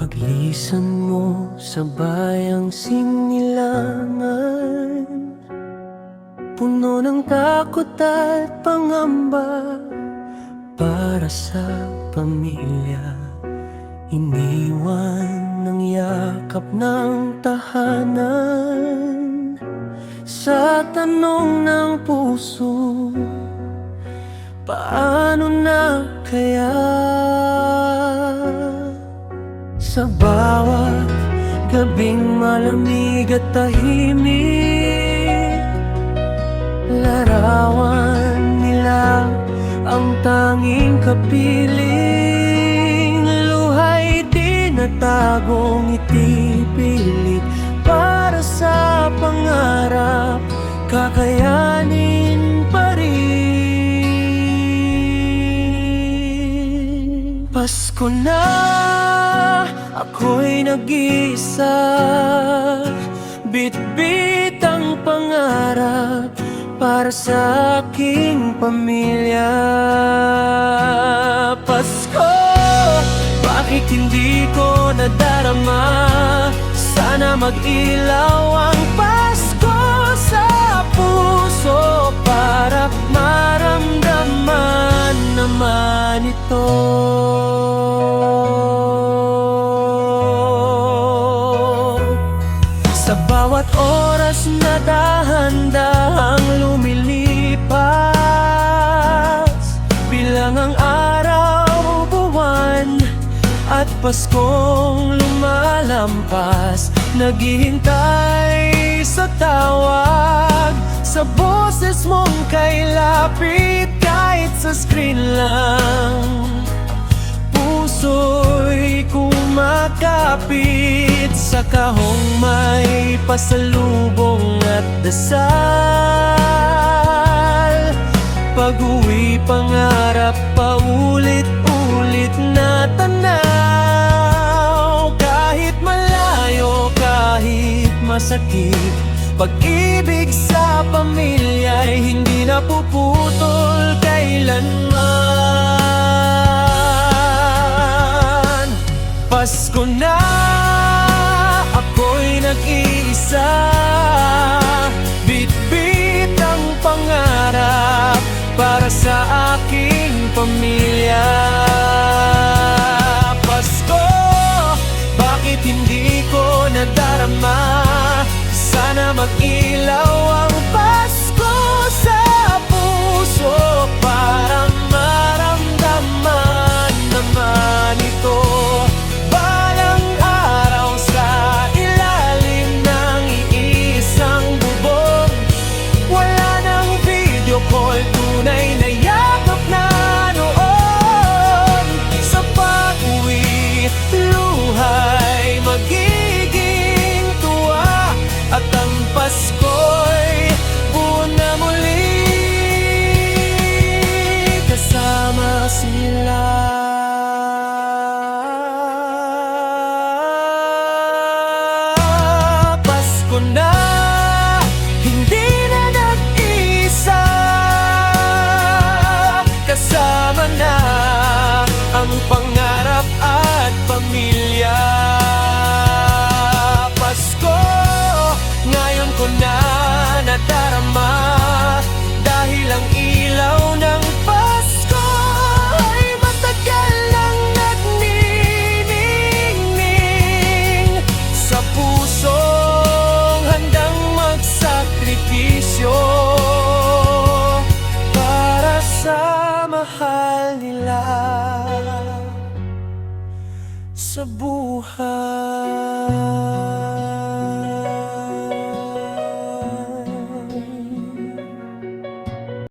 Paglisan mo sa bayang sinilangan, puno ng takot at pangamba para sa pamilya. Iniwan ng yakap ng tahanan. Sa tanong ng puso, paano na kaya? Sa bawat gabing malamig at tahimik, larawan nila ang tanging kapiling. Luhay tinatagong itipilit para sa pangarap, kakayanin pa rin. Pasko na, ako'y nag-iisa, bitbit ang pangarap para sa aking pamilya. Pasko, bakit hindi ko nadarama? Sana mag-ilaw ang Pasko sa puso para maramdaman naman ito. Sa bawat oras na dahan-dahang lumilipas, bilang ang araw, buwan at Paskong lumalampas, naghihintay sa tawag, sa boses mong kay lapit kahit sa screen lang. Puso'y kumakapit sa kahong may pasalubong at dasal. Pag-uwi pangarap, paulit-ulit na tanaw. Kahit malayo, kahit masakit, pag-ibig sa pamilya'y hindi napuputol kailanman. Pasko na, ako'y nag-iisa, bitbit ang pangarap para sa aking pamilya. Pasko, bakit hindi ko nadarama? Sana mag-ilaw ang Pasko sa puso para maramdaman naman ito. Balang araw sa ilalim ng iisang bubong, wala nang video call, tunay na yakap na noon. Sa pag-uwi, luhay magiging tuwa, at ang Pasko'y buo na muli, kasama sila. Pasko na, hindi na nag-isa, kasama na ang pangarap at pamilya. Pasko, ngayon ko na nadarama, dahil ang ilaw ng Pasko ay matagal nang nagniningning sa pusong handang magsakripisyo para sa mahal nila sa buhay.